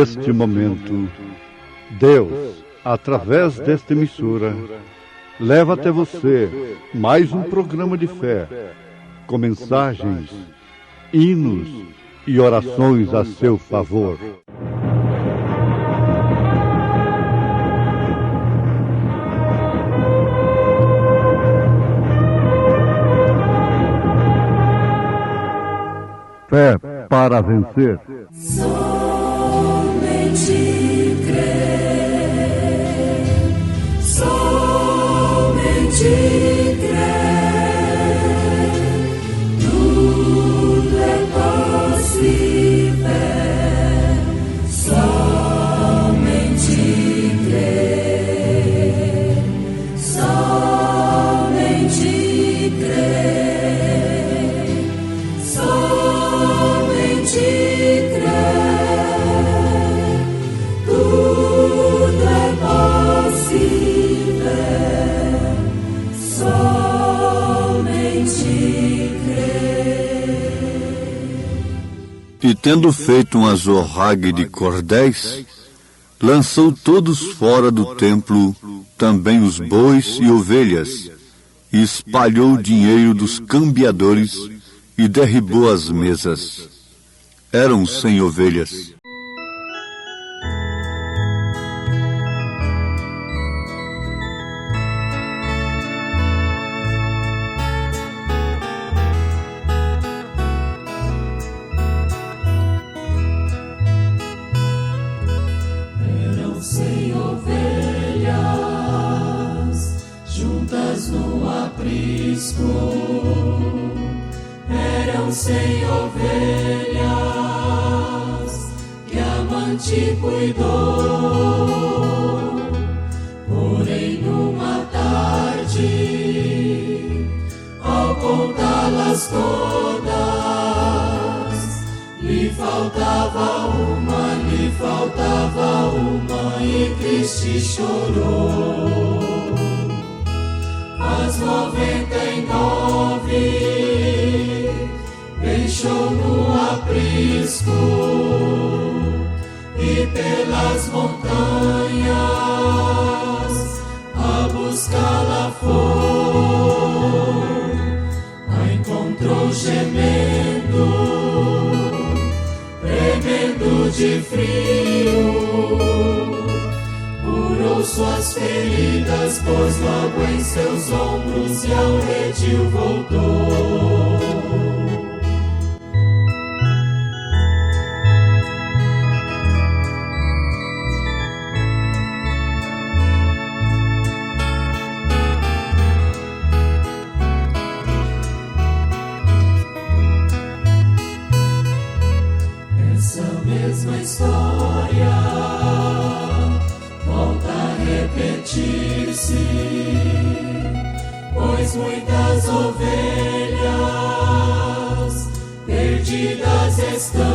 neste momento, Deus, através desta emissora, leva até você mais um programa de fé, com mensagens, hinos e orações a seu favor. Fé para vencer. Somente crer, somente crer, tudo é possível, somente crer, somente crer, somente crer, tudo é possível, somente crer. E tendo feito um azorrague de cordéis, lançou todos fora do templo, também os bois e ovelhas, e espalhou o dinheiro dos cambiadores, e derribou as mesas. Eram 100 ovelhas. Eram 100 ovelhas juntas no aprisco. Eram 100 ovelhas que a amante cuidou. Porém, numa tarde, ao contá-las todas, lhe faltava uma e triste chorou. As 99 deixou no aprisco e pelas montanhas a buscá-la foi. A encontrou gemendo, tremendo de frio. Curou suas feridas, pôs logo em seus ombros e ao redil voltou. Essa mesma história volta a repetir-se, pois muitas ovelhas perdidas estão,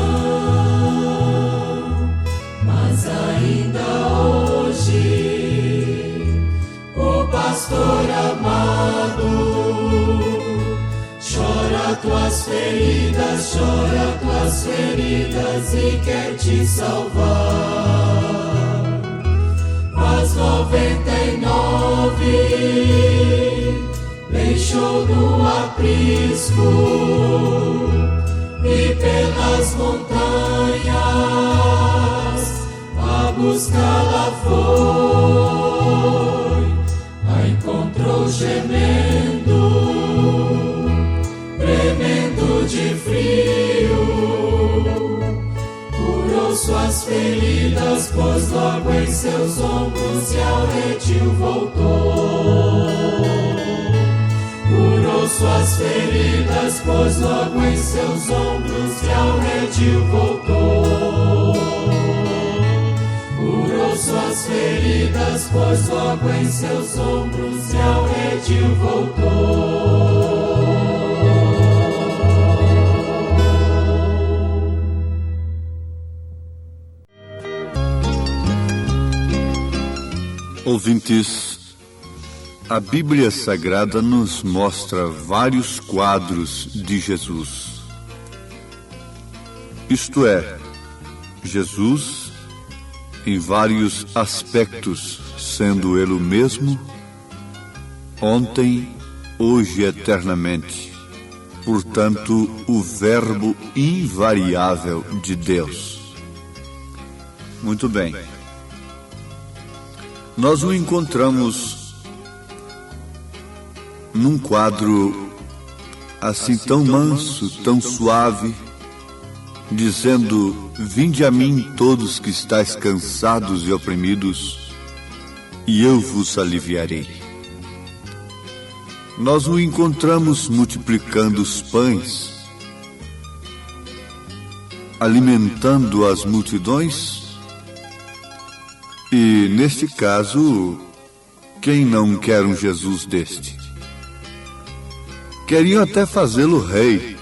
mas ainda hoje o pastor amado chora tuas feridas e quer te salvar. As 99 deixou no aprisco e pelas montanhas a buscá-la foi. A encontrou gemendo, tremendo de frio. Curou suas feridas, pôs logo em seus ombros e ao redil voltou. Curou suas feridas, pôs logo em seus ombros e ao redil voltou. Curou suas feridas, pôs logo em seus ombros e ao redil voltou. Ouvintes, a Bíblia Sagrada nos mostra vários quadros de Jesus. Isto é, Jesus em vários aspectos, sendo Ele o mesmo, ontem, hoje e eternamente. Portanto, o Verbo invariável de Deus. Muito bem. Nós o encontramos num quadro assim tão manso, tão suave, dizendo: vinde a mim todos que estáis cansados e oprimidos, e eu vos aliviarei. Nós o encontramos multiplicando os pães, alimentando as multidões, e neste caso, quem não quer um Jesus deste? Queriam até fazê-lo rei.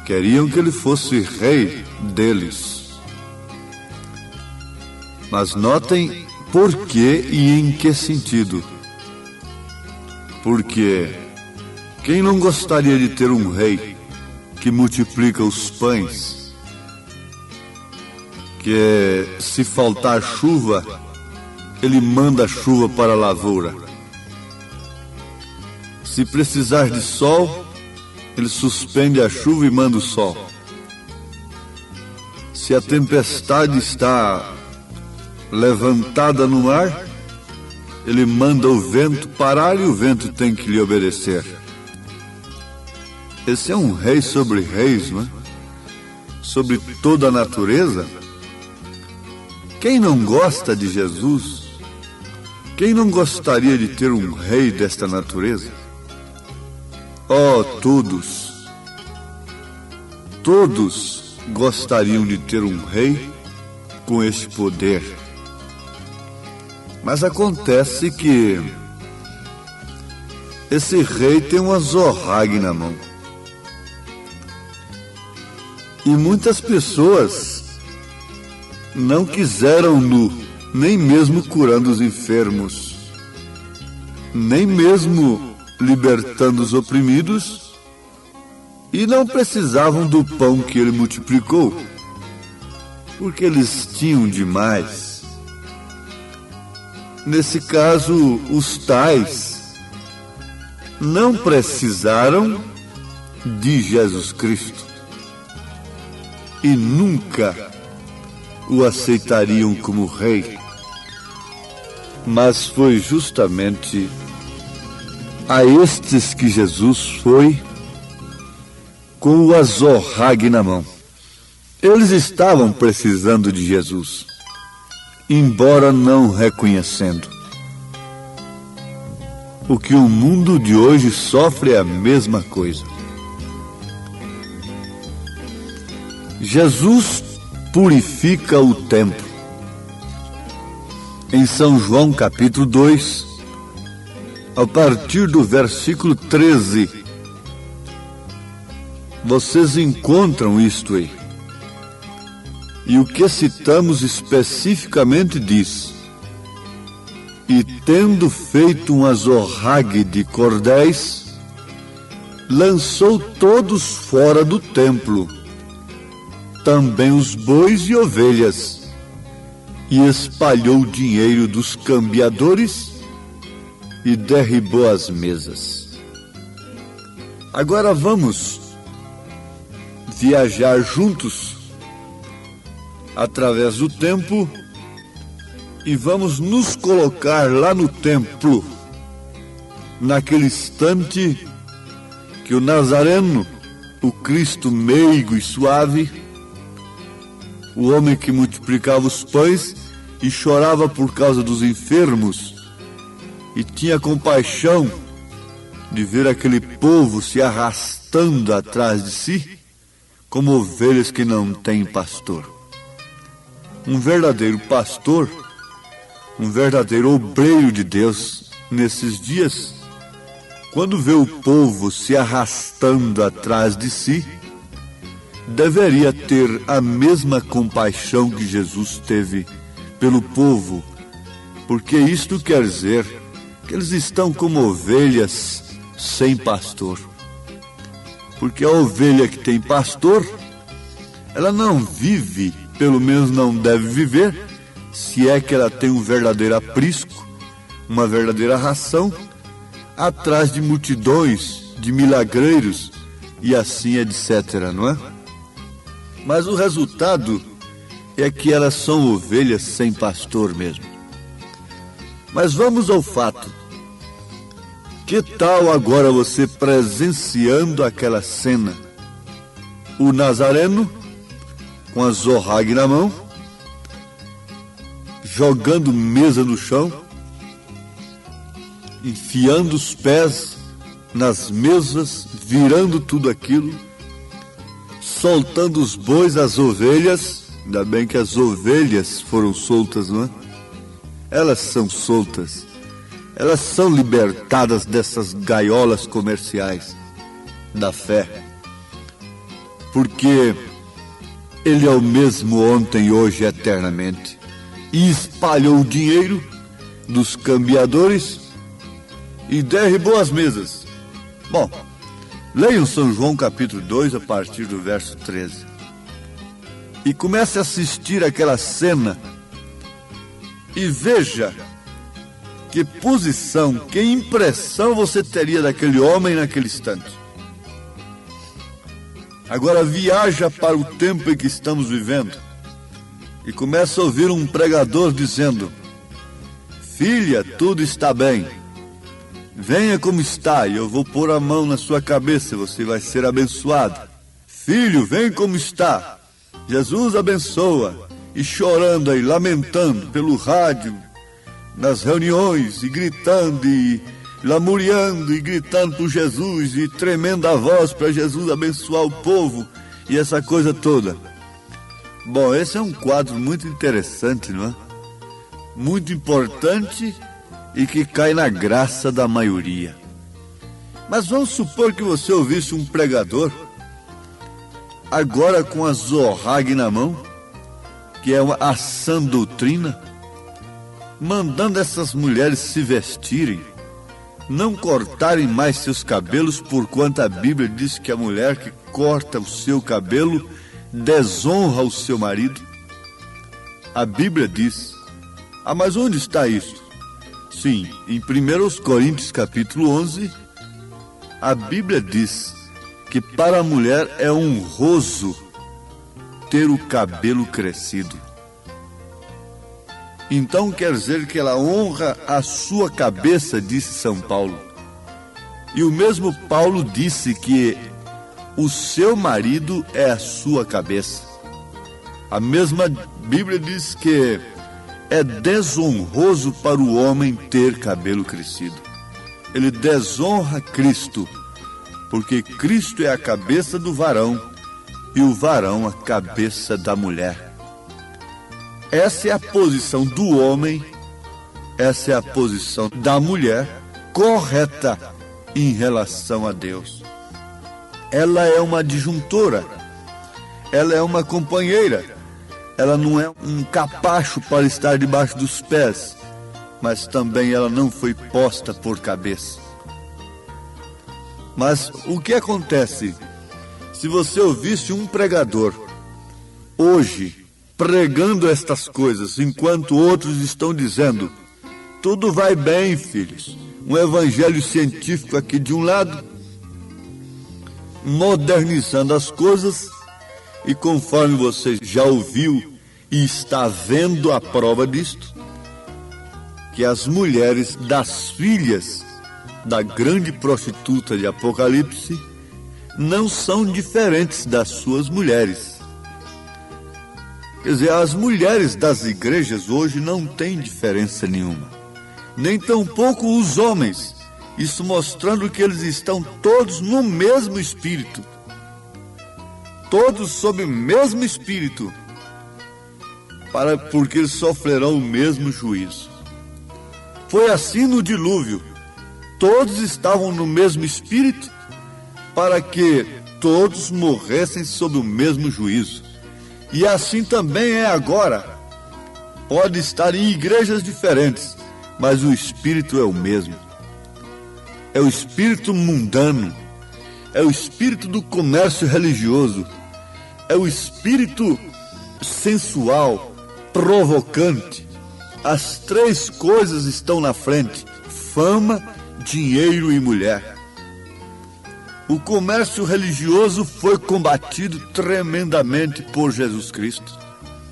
Queriam que ele fosse rei deles. Mas notem por que e em que sentido. Porque quem não gostaria de ter um rei que multiplica os pães, que se faltar chuva, ele manda chuva para a lavoura. Se precisar de sol, ele suspende a chuva e manda o sol. Se a tempestade está levantada no mar, ele manda o vento parar e o vento tem que lhe obedecer. Esse é um rei sobre reis, não é? Sobre toda a natureza. Quem não gosta de Jesus? Quem não gostaria de ter um rei desta natureza? Oh, todos gostariam de ter um rei com esse poder. Mas acontece que esse rei tem uma zorrague na mão. E muitas pessoas não quiseram-no, nem mesmo curando os enfermos, nem mesmo libertando os oprimidos, e não precisavam do pão que ele multiplicou, porque eles tinham demais. Nesse caso, os tais não precisaram de Jesus Cristo e nunca o aceitariam como rei. Mas foi justamente a estes que Jesus foi com o azorrague na mão. Eles estavam precisando de Jesus, embora não reconhecendo. O que o mundo de hoje sofre é a mesma coisa. Jesus purifica o templo. Em São João capítulo 2, a partir do versículo 13, vocês encontram isto aí. E o que citamos especificamente diz: e tendo feito um azorrague de cordéis, lançou todos fora do templo, também os bois e ovelhas, e espalhou o dinheiro dos cambiadores e derribou as mesas. Agora vamos viajar juntos através do tempo e vamos nos colocar lá no templo, naquele instante que o Nazareno, o Cristo meigo e suave, o homem que multiplicava os pães e chorava por causa dos enfermos, e tinha compaixão de ver aquele povo se arrastando atrás de si, como ovelhas que não têm pastor. Um verdadeiro pastor, um verdadeiro obreiro de Deus, nesses dias, quando vê o povo se arrastando atrás de si, deveria ter a mesma compaixão que Jesus teve pelo povo, porque isto quer dizer que eles estão como ovelhas sem pastor. Porque a ovelha que tem pastor, ela não vive pelo menos não deve viver, se é que ela tem um verdadeiro aprisco, uma verdadeira ração, atrás de multidões, de milagreiros e assim etc, não é? Mas o resultado é que elas são ovelhas sem pastor mesmo. Mas vamos ao fato. Que tal agora você presenciando aquela cena? O Nazareno, com a zorrague na mão, jogando mesa no chão, enfiando os pés nas mesas, virando tudo aquilo, soltando os bois, as ovelhas. Ainda bem que as ovelhas foram soltas, não é? Elas são soltas. Elas são libertadas dessas gaiolas comerciais da fé. Porque Ele é o mesmo ontem, hoje e eternamente. E espalhou o dinheiro dos cambiadores e derribou as mesas. Bom, leiam São João capítulo 2 a partir do verso 13. E comece a assistir aquela cena e veja que posição, que impressão você teria daquele homem naquele instante. Agora viaja para o tempo em que estamos vivendo e começa a ouvir um pregador dizendo: filha, tudo está bem. Venha como está e eu vou pôr a mão na sua cabeça, você vai ser abençoado. Filho, vem como está. Jesus abençoa. E chorando aí, lamentando pelo rádio, nas reuniões, e gritando, e lamuriando, e gritando por Jesus, e tremendo a voz para Jesus abençoar o povo, e essa coisa toda. Bom, esse é um quadro muito interessante, não é? Muito importante e que cai na graça da maioria. Mas vamos supor que você ouvisse um pregador, agora com a zorrague na mão, que é a sã doutrina, mandando essas mulheres se vestirem, não cortarem mais seus cabelos, porquanto a Bíblia diz que a mulher que corta o seu cabelo desonra o seu marido. A Bíblia diz. Ah, mas onde está isso? Sim, em 1 Coríntios capítulo 11, a Bíblia diz que para a mulher é honroso ter o cabelo crescido. Então quer dizer que ela honra a sua cabeça, disse São Paulo. E o mesmo Paulo disse que o seu marido é a sua cabeça. A mesma Bíblia diz que é desonroso para o homem ter cabelo crescido. Ele desonra Cristo, porque Cristo é a cabeça do varão e o varão a cabeça da mulher. Essa é a posição do homem, essa é a posição da mulher correta em relação a Deus. Ela é uma adjuntora, ela é uma companheira, ela não é um capacho para estar debaixo dos pés, mas também ela não foi posta por cabeça. Mas o que acontece se você ouvisse um pregador hoje pregando estas coisas, enquanto outros estão dizendo: tudo vai bem, filhos, um evangelho científico aqui de um lado, modernizando as coisas, e conforme você já ouviu e está vendo a prova disto, que as mulheres das filhas da grande prostituta de Apocalipse não são diferentes das suas mulheres. Quer dizer, as mulheres das igrejas hoje não têm diferença nenhuma, nem tampouco os homens, isso mostrando que eles estão todos no mesmo espírito, todos sob o mesmo espírito, porque eles sofrerão o mesmo juízo. Foi assim no dilúvio, todos estavam no mesmo espírito, para que todos morressem sob o mesmo juízo. E assim também é agora. Pode estar em igrejas diferentes, mas o espírito é o mesmo. É o espírito mundano, é o espírito do comércio religioso, é o espírito sensual, provocante. As três coisas estão na frente: fama, dinheiro e mulher. O comércio religioso foi combatido tremendamente por Jesus Cristo.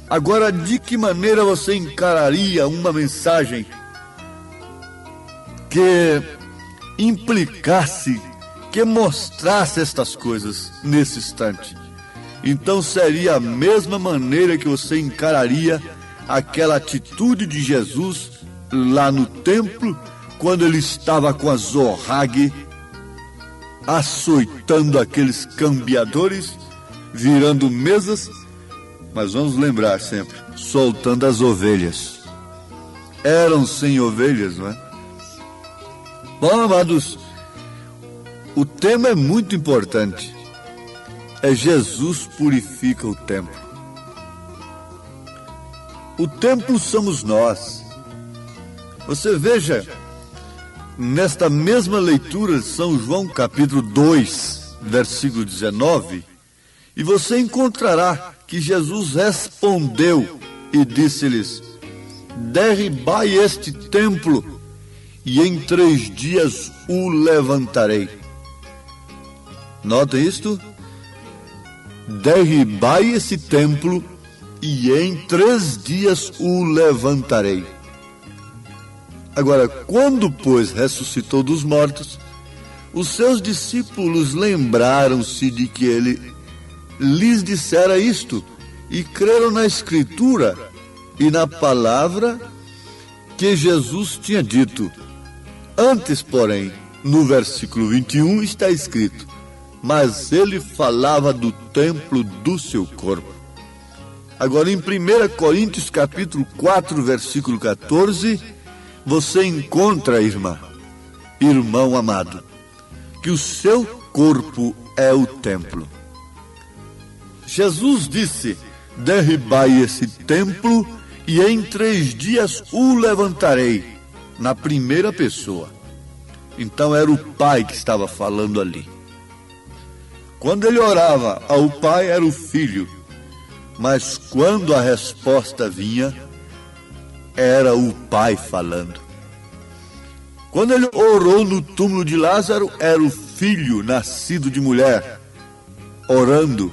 Agora, de que maneira você encararia uma mensagem que implicasse, que mostrasse estas coisas nesse instante? Então seria a mesma maneira que você encararia aquela atitude de Jesus lá no templo, quando ele estava com a zorrague, açoitando aqueles cambiadores, virando mesas, mas vamos lembrar sempre, soltando as ovelhas. Eram 100 ovelhas, não é? Bom, amados, o tema é muito importante. É Jesus purifica o templo. O templo somos nós. Você veja, nesta mesma leitura de São João, capítulo 2, versículo 19, e você encontrará que Jesus respondeu e disse-lhes: derribai este templo, e em 3 dias o levantarei. Nota isto: derribai esse templo, e em 3 dias o levantarei. Agora, quando, pois, ressuscitou dos mortos, os seus discípulos lembraram-se de que ele lhes dissera isto, e creram na Escritura e na palavra que Jesus tinha dito. Antes, porém, no versículo 21 está escrito: mas ele falava do templo do seu corpo. Agora, em 1 Coríntios capítulo 4, versículo 14, você encontra, irmão amado, que o seu corpo é o templo. Jesus disse: derribai esse templo, e em 3 dias o levantarei, na primeira pessoa. Então era o Pai que estava falando ali. Quando ele orava ao Pai, era o Filho, mas quando a resposta vinha, era o Pai falando. Quando ele orou no túmulo de Lázaro, era o filho nascido de mulher orando.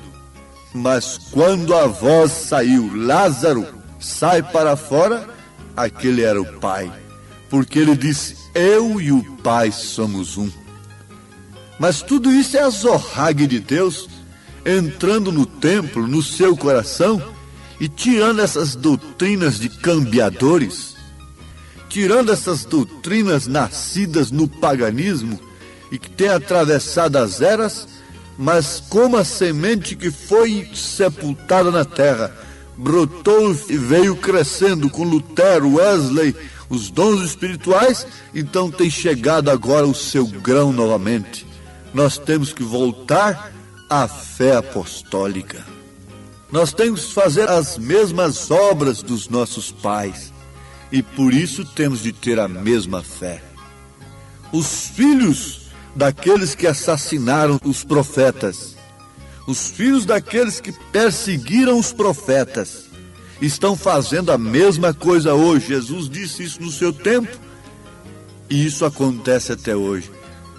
Mas quando a voz saiu: Lázaro, sai para fora, aquele era o Pai, porque ele disse: eu e o Pai somos um. Mas tudo isso é a zorrague de Deus entrando no templo, no seu coração, e tirando essas doutrinas de cambiadores, tirando essas doutrinas nascidas no paganismo e que têm atravessado as eras, mas como a semente que foi sepultada na terra, brotou e veio crescendo com Lutero, Wesley, os dons espirituais, então tem chegado agora o seu grão novamente. Nós temos que voltar à fé apostólica. Nós temos que fazer as mesmas obras dos nossos pais, e por isso temos de ter a mesma fé. Os filhos daqueles que assassinaram os profetas, os filhos daqueles que perseguiram os profetas, estão fazendo a mesma coisa hoje. Jesus disse isso no seu tempo, e isso acontece até hoje.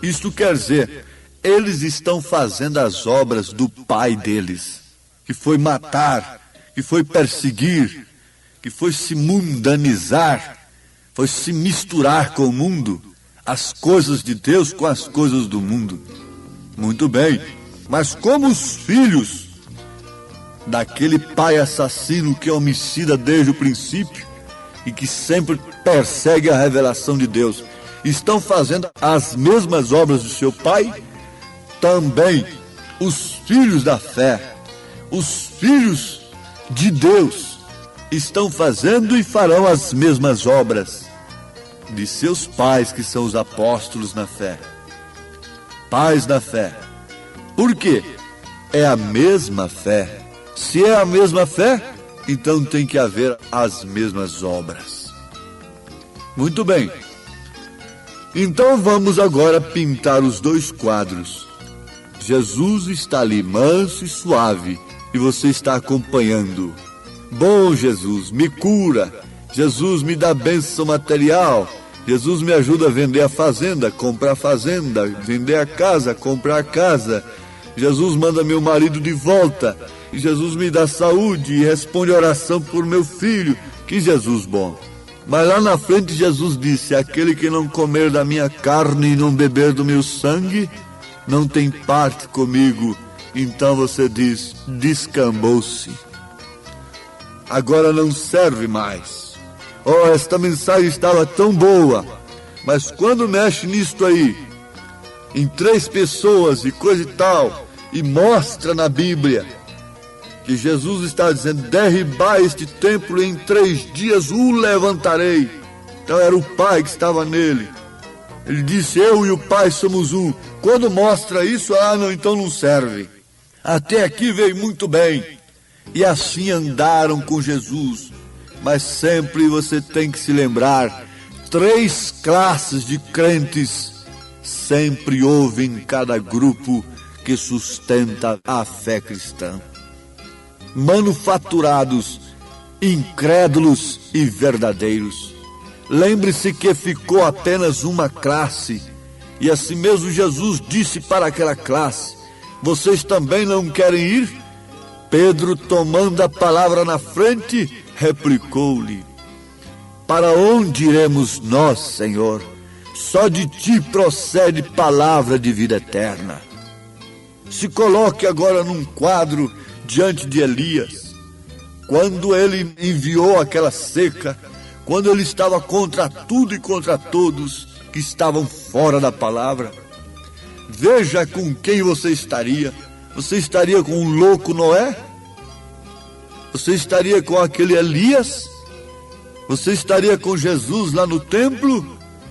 Isto quer dizer, eles estão fazendo as obras do pai deles, que foi matar, que foi perseguir, que foi se mundanizar, foi se misturar com o mundo, as coisas de Deus com as coisas do mundo. Muito bem, mas como os filhos daquele pai assassino que é homicida desde o princípio e que sempre persegue a revelação de Deus, estão fazendo as mesmas obras do seu pai, também os filhos da fé, os filhos de Deus, estão fazendo e farão as mesmas obras de seus pais, que são os apóstolos na fé, pais da fé. Por quê? É a mesma fé. Se é a mesma fé, então tem que haver as mesmas obras. Muito bem. Então vamos agora pintar os dois quadros. Jesus está ali manso e suave, e você está acompanhando. Bom Jesus, me cura. Jesus me dá bênção material. Jesus me ajuda a vender a fazenda, comprar a fazenda, vender a casa, comprar a casa. Jesus manda meu marido de volta. E Jesus me dá saúde e responde a oração por meu filho. Que Jesus bom. Mas lá na frente Jesus disse: aquele que não comer da minha carne e não beber do meu sangue, não tem parte comigo. Então você diz: descambou-se. Agora não serve mais. Oh, esta mensagem estava tão boa, mas quando mexe nisto aí, em 3 pessoas e coisa e tal, e mostra na Bíblia que Jesus está dizendo: derribai este templo e em 3 dias o levantarei. Então era o Pai que estava nele. Ele disse: eu e o Pai somos um. Quando mostra isso, não, então não serve. Até aqui veio muito bem. E assim andaram com Jesus. Mas sempre você tem que se lembrar, 3 classes de crentes sempre houve em cada grupo que sustenta a fé cristã: manufaturados, incrédulos e verdadeiros. Lembre-se que ficou apenas uma classe, e assim mesmo Jesus disse para aquela classe: vocês também não querem ir? Pedro, tomando a palavra na frente, replicou-lhe: para onde iremos nós, Senhor? Só de ti procede palavra de vida eterna. Se coloque agora num quadro diante de Elias. Quando ele enviou aquela seca, quando ele estava contra tudo e contra todos que estavam fora da palavra, veja com quem você estaria. Você estaria com um louco Noé? Você estaria com aquele Elias? Você estaria com Jesus lá no templo,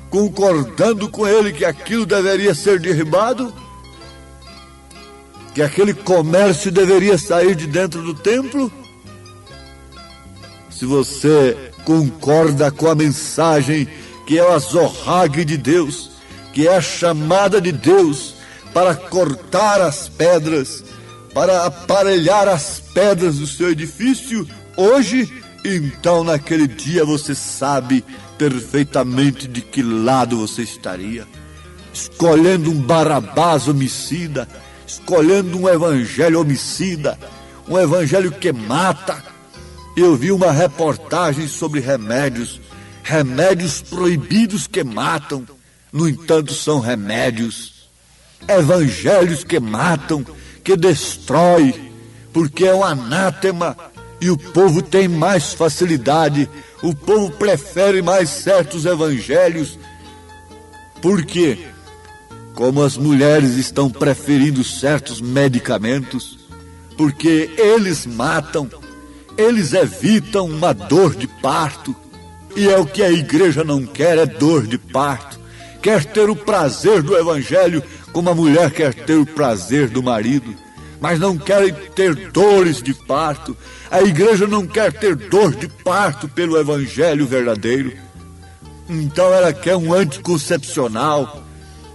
concordando com ele que aquilo deveria ser derribado? Que aquele comércio deveria sair de dentro do templo? Se você concorda com a mensagem que é o azorrague de Deus, que é a chamada de Deus para cortar as pedras, para aparelhar as pedras do seu edifício, hoje, então naquele dia você sabe perfeitamente de que lado você estaria. Escolhendo um Barabás homicida, escolhendo um evangelho homicida, um evangelho que mata. Eu vi uma reportagem sobre remédios proibidos que matam, no entanto são remédios. Evangelhos que matam, que destrói, porque é um anátema, e o povo tem mais facilidade, o povo prefere mais certos evangelhos. Por quê? Como as mulheres estão preferindo certos medicamentos, porque eles matam, eles evitam uma dor de parto, e é o que a igreja não quer, é dor de parto. Quer ter o prazer do evangelho como a mulher quer ter o prazer do marido, mas não querem ter dores de parto. A igreja não quer ter dor de parto pelo evangelho verdadeiro. Então ela quer um anticoncepcional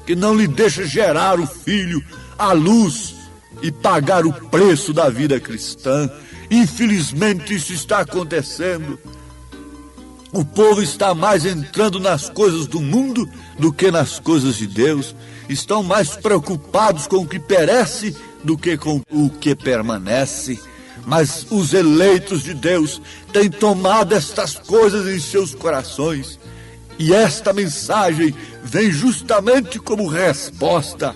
que não lhe deixa gerar o filho à luz e pagar o preço da vida cristã. Infelizmente isso está acontecendo. O povo está mais entrando nas coisas do mundo do que nas coisas de Deus. Estão mais preocupados com o que perece do que com o que permanece. Mas os eleitos de Deus têm tomado estas coisas em seus corações. E esta mensagem vem justamente como resposta.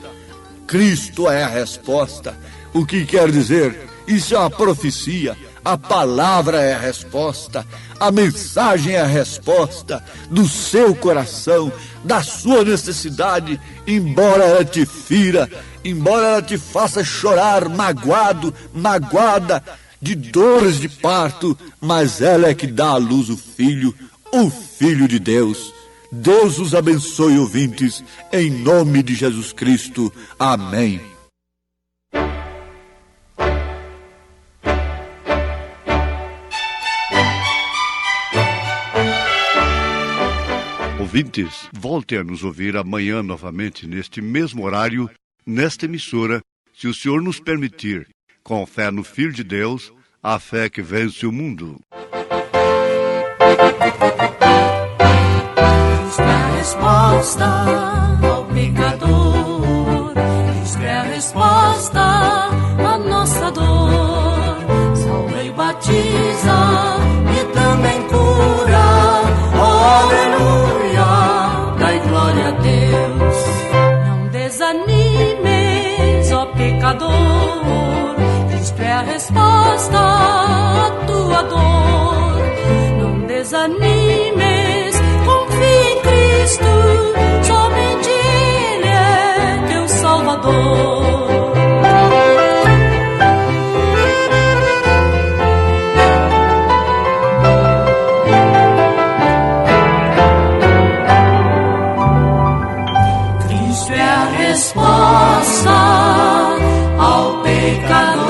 Cristo é a resposta. O que quer dizer? Isso é uma profecia. A palavra é a resposta, a mensagem é a resposta do seu coração, da sua necessidade, embora ela te fira, embora ela te faça chorar magoado, magoada, de dores de parto, mas ela é que dá à luz o Filho de Deus. Deus os abençoe, ouvintes, em nome de Jesus Cristo. Amém. Ouvintes, volte a nos ouvir amanhã novamente, neste mesmo horário, nesta emissora, se o Senhor nos permitir, com fé no Filho de Deus, a fé que vence o mundo. Cristo é a resposta ao pecador, Cristo é a resposta à nossa dor. Salva e batiza e também cura, oh, aleluia, dai glória a Deus. Não desanimes, ó pecador, Cristo é a resposta à tua dor. Não desanimes, confia em Cristo, somente Ele é teu Salvador. Cristo é a resposta ao pecador,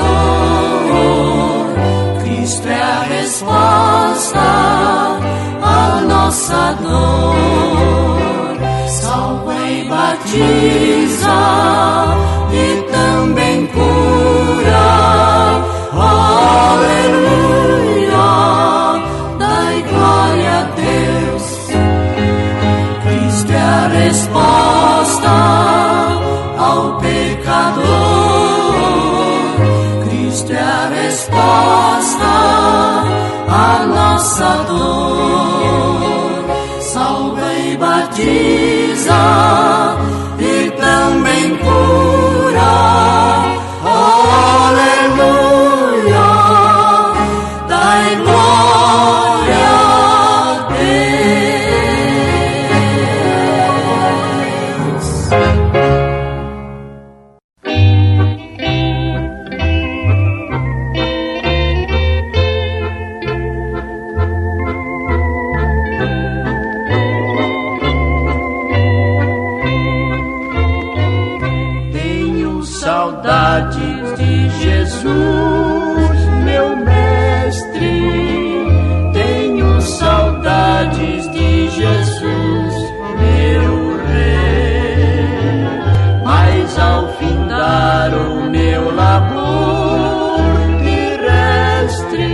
Cristo é a resposta à nossa dor. Salva e batiza e também cura, aleluia, dai glória a Deus. Cristo é a resposta ao pecador, Cristo é a resposta à nossa dor. Salva e batiza e também cura, aleluia, dai glória a Deus. Saudades de Jesus, meu mestre. Tenho saudades de Jesus, meu rei. Mas ao findar o meu labor terrestre,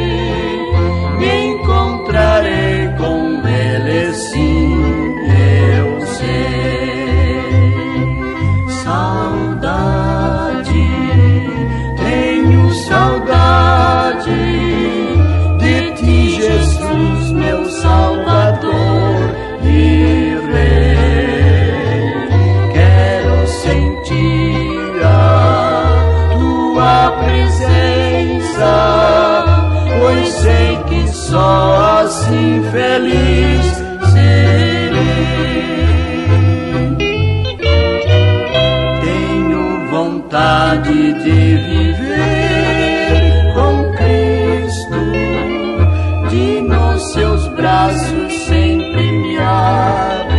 me encontrarei com Ele, sim, eu sei. Saudade de ti, Jesus, meu Salvador e Rei. Quero sentir a tua presença, pois sei que só assim feliz serei. Tenho vontade de viver com Cristo, de nos seus braços sempre me abrigar.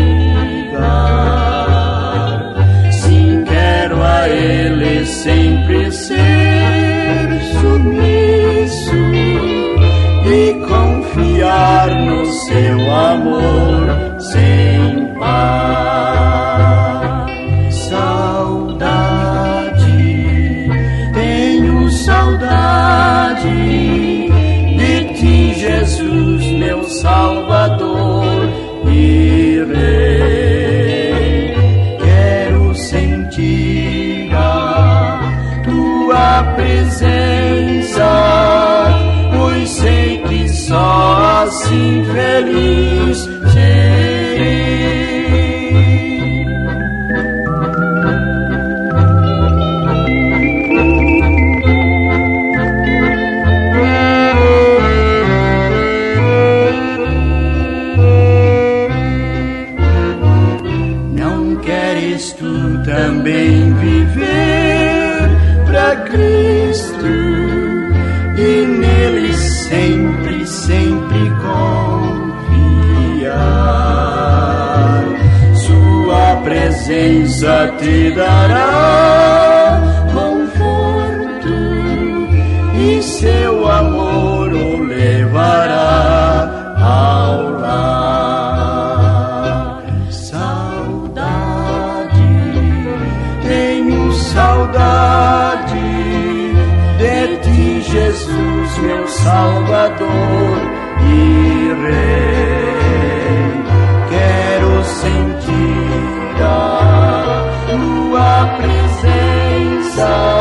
Sim, quero a Ele sempre ser submisso e confiar no seu amor sem par. Saudade de ti, Jesus, meu Salvador e Rei. Quero sentir a tua presença, pois sei que só assim feliz serei. Também viver pra Cristo e nele sempre, sempre confiar. Sua presença te dará conforto e seu amor o levará ao lar. Saudade de ti, Jesus, meu Salvador e Rei. Quero sentir a tua presença